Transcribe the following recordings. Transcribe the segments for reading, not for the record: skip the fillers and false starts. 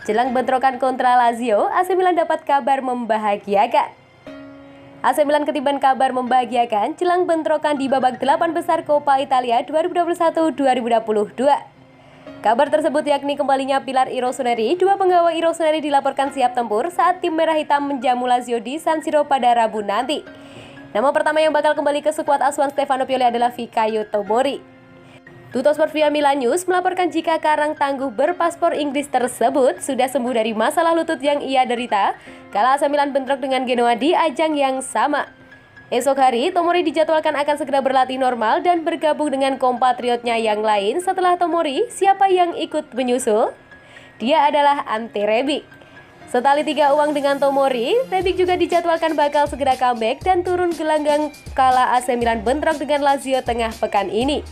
Jelang bentrokan kontra Lazio, AC Milan dapat kabar membahagiakan. AC Milan ketiban kabar membahagiakan jelang bentrokan di babak 8 besar Coppa Italia 2021-2022. Kabar tersebut yakni kembalinya pilar Rossoneri. Dua penggawa Rossoneri dilaporkan siap tempur saat tim merah hitam menjamu Lazio di San Siro pada Rabu nanti. Nama pertama yang bakal kembali ke skuad asuhan Stefano Pioli adalah Fikayo Tomori. Tuttosport via Milan News melaporkan jika karang tangguh berpaspor Inggris tersebut sudah sembuh dari masalah lutut yang ia derita kala AC Milan bentrok dengan Genoa di ajang yang sama. Esok hari, Tomori dijadwalkan akan segera berlatih normal dan bergabung dengan kompatriotnya yang lain. Setelah Tomori, siapa yang ikut menyusul? Dia adalah Ante Rebic. Setali tiga uang dengan Tomori, Rebic juga dijadwalkan bakal segera comeback dan turun gelanggang kala AC Milan bentrok dengan Lazio tengah pekan ini.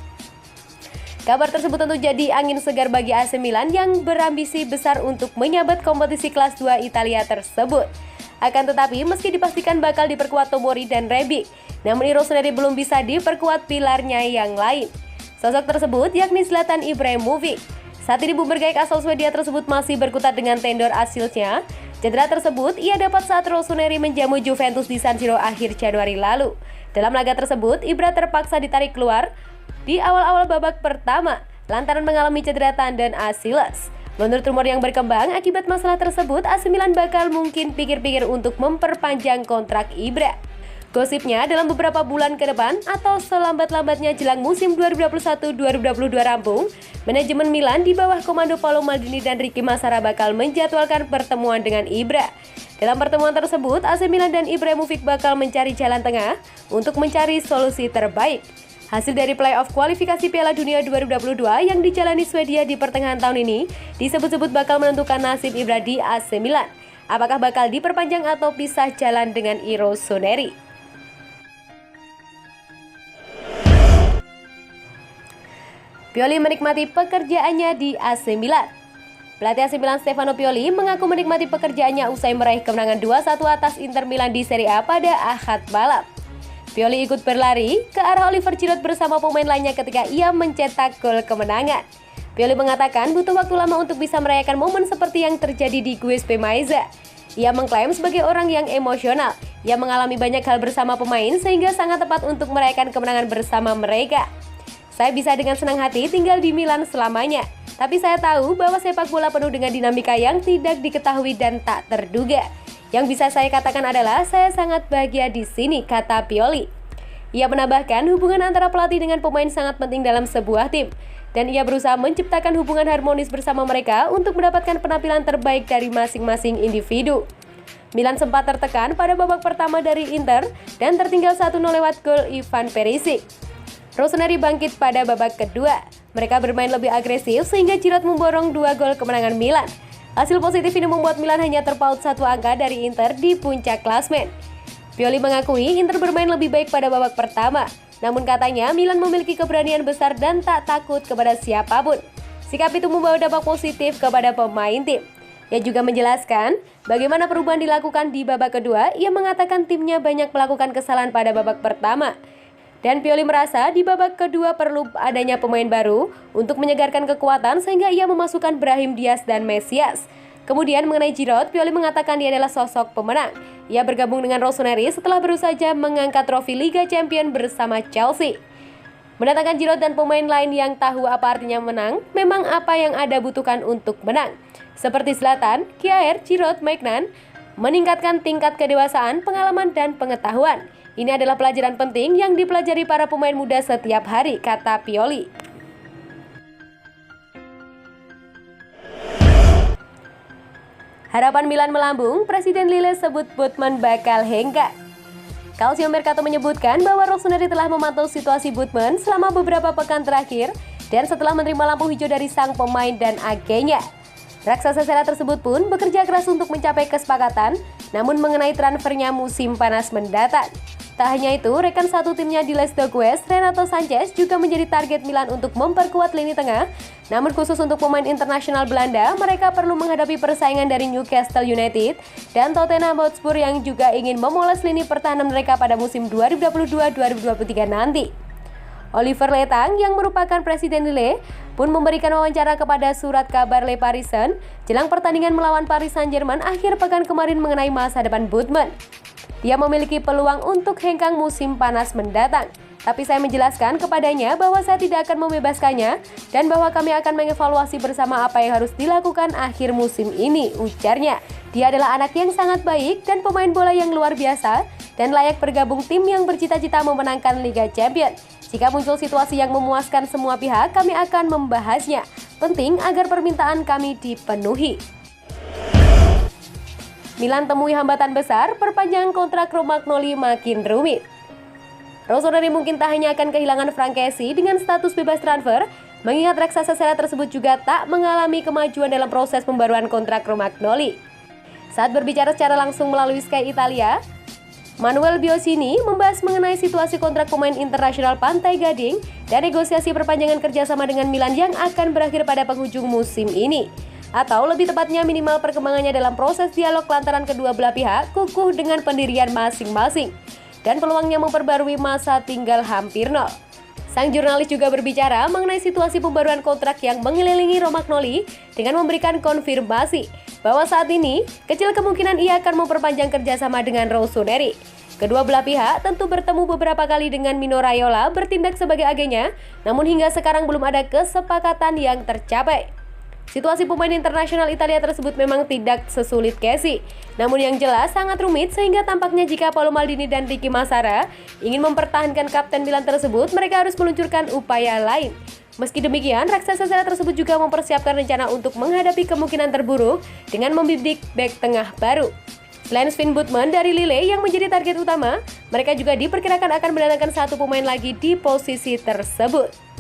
Kabar tersebut tentu jadi angin segar bagi AC Milan yang berambisi besar untuk menyabet kompetisi kelas 2 Italia tersebut. Akan tetapi, meski dipastikan bakal diperkuat Tomori dan Rebic, namun Rossoneri belum bisa diperkuat pilarnya yang lain. Sosok tersebut yakni Zlatan Ibrahimovic. Saat ini Bumbergaik asal Swedia tersebut masih berkutat dengan tendon Achillesnya. Cedera tersebut ia dapat saat Rossoneri menjamu Juventus di San Siro akhir Januari lalu. Dalam laga tersebut, Ibra terpaksa ditarik keluar di awal-awal babak pertama lantaran mengalami cedera tendon Achilles. Menurut rumor yang berkembang, akibat masalah tersebut, AC Milan bakal mungkin pikir-pikir untuk memperpanjang kontrak Ibra. Gosipnya, dalam beberapa bulan ke depan atau selambat-lambatnya jelang musim 2021-2022 rampung, manajemen Milan di bawah komando Paolo Maldini dan Ricky Massara bakal menjadwalkan pertemuan dengan Ibra. Dalam pertemuan tersebut, AC Milan dan Ibrahimovic bakal mencari jalan tengah untuk mencari solusi terbaik. Hasil dari playoff kualifikasi Piala Dunia 2022 yang dijalani Swedia di pertengahan tahun ini disebut-sebut bakal menentukan nasib Ibra di AC Milan. Apakah bakal diperpanjang atau pisah jalan dengan Rossoneri? Pioli menikmati pekerjaannya di AC Milan. Pelatih AC Milan Stefano Pioli mengaku menikmati pekerjaannya usai meraih kemenangan 2-1 atas Inter Milan di Serie A pada Ahad malam. Pioli ikut berlari ke arah Oliver Giroud bersama pemain lainnya ketika ia mencetak gol kemenangan. Pioli mengatakan butuh waktu lama untuk bisa merayakan momen seperti yang terjadi di Giuseppe Meazza. Ia mengklaim sebagai orang yang emosional. Ia mengalami banyak hal bersama pemain sehingga sangat tepat untuk merayakan kemenangan bersama mereka. Saya bisa dengan senang hati tinggal di Milan selamanya. Tapi saya tahu bahwa sepak bola penuh dengan dinamika yang tidak diketahui dan tak terduga. Yang bisa saya katakan adalah saya sangat bahagia di sini, kata Pioli. Ia menambahkan hubungan antara pelatih dengan pemain sangat penting dalam sebuah tim. Dan ia berusaha menciptakan hubungan harmonis bersama mereka untuk mendapatkan penampilan terbaik dari masing-masing individu. Milan sempat tertekan pada babak pertama dari Inter dan tertinggal 1-0 lewat gol Ivan Perisic. Rossoneri bangkit pada babak kedua. Mereka bermain lebih agresif sehingga Giroud memborong 2 gol kemenangan Milan. Hasil positif ini membuat Milan hanya terpaut 1 angka dari Inter di puncak klasmen. Pioli mengakui Inter bermain lebih baik pada babak pertama. Namun katanya Milan memiliki keberanian besar dan tak takut kepada siapapun. Sikap itu membawa dampak positif kepada pemain tim. Ia juga menjelaskan bagaimana perubahan dilakukan di babak kedua. Ia mengatakan timnya banyak melakukan kesalahan pada babak pertama. Dan Pioli merasa di babak kedua perlu adanya pemain baru untuk menyegarkan kekuatan sehingga ia memasukkan Brahim Diaz dan Mesias. Kemudian mengenai Giroud, Pioli mengatakan dia adalah sosok pemenang. Ia bergabung dengan Rossoneri setelah baru saja mengangkat trofi Liga Champions bersama Chelsea. Mendatangkan Giroud dan pemain lain yang tahu apa artinya menang, memang apa yang Anda butuhkan untuk menang. Seperti Zlatan, Kjaer, Giroud, Maignan, meningkatkan tingkat kedewasaan, pengalaman, dan pengetahuan. Ini adalah pelajaran penting yang dipelajari para pemain muda setiap hari, kata Pioli. Harapan Milan melambung, Presiden Lille sebut Botman bakal hengkang. Calcio Mercato menyebutkan bahwa Rossoneri telah memantau situasi Botman selama beberapa pekan terakhir dan setelah menerima lampu hijau dari sang pemain dan agennya. Raksasa Sera tersebut pun bekerja keras untuk mencapai kesepakatan, namun mengenai transfernya musim panas mendatang. Tak hanya itu, rekan satu timnya di Les Dogues, Renato Sanchez juga menjadi target Milan untuk memperkuat lini tengah. Namun khusus untuk pemain internasional Belanda, mereka perlu menghadapi persaingan dari Newcastle United dan Tottenham Hotspur yang juga ingin memoles lini pertahanan mereka pada musim 2022-2023 nanti. Oliver Letang yang merupakan presiden Lille pun memberikan wawancara kepada surat kabar Le Parisien jelang pertandingan melawan Paris Saint-Germain akhir pekan kemarin mengenai masa depan Butman. Dia memiliki peluang untuk hengkang musim panas mendatang. Tapi saya menjelaskan kepadanya bahwa saya tidak akan membebaskannya dan bahwa kami akan mengevaluasi bersama apa yang harus dilakukan akhir musim ini, ujarnya. Dia adalah anak yang sangat baik dan pemain bola yang luar biasa dan layak bergabung tim yang bercita-cita memenangkan Liga Champions. Jika muncul situasi yang memuaskan semua pihak, kami akan membahasnya. Penting agar permintaan kami dipenuhi. Milan temui hambatan besar, perpanjangan kontrak Romagnoli makin rumit. Rossoneri mungkin tak hanya akan kehilangan Frank Kessie dengan status bebas transfer, mengingat raksasa Serie A tersebut juga tak mengalami kemajuan dalam proses pembaruan kontrak Romagnoli. Saat berbicara secara langsung melalui Sky Italia, Manuel Biosini membahas mengenai situasi kontrak pemain internasional Pantai Gading dan negosiasi perpanjangan kerjasama dengan Milan yang akan berakhir pada penghujung musim ini. Atau lebih tepatnya minimal perkembangannya dalam proses dialog lantaran kedua belah pihak kukuh dengan pendirian masing-masing. Dan peluangnya memperbarui masa tinggal hampir nol. Sang jurnalis juga berbicara mengenai situasi pembaruan kontrak yang mengelilingi Romagnoli dengan memberikan konfirmasi bahwa saat ini kecil kemungkinan ia akan memperpanjang kerjasama dengan Rossoneri. Kedua belah pihak tentu bertemu beberapa kali dengan Mino Raiola bertindak sebagai agennya, namun hingga sekarang belum ada kesepakatan yang tercapai. Situasi pemain internasional Italia tersebut memang tidak sesulit Kessie. Namun yang jelas sangat rumit sehingga tampaknya jika Paolo Maldini dan Ricky Massara ingin mempertahankan kapten Milan tersebut, mereka harus meluncurkan upaya lain. Meski demikian, raksasa Serie A tersebut juga mempersiapkan rencana untuk menghadapi kemungkinan terburuk dengan membidik bek tengah baru. Selain Sven Botman dari Lille yang menjadi target utama, mereka juga diperkirakan akan mendatangkan satu pemain lagi di posisi tersebut.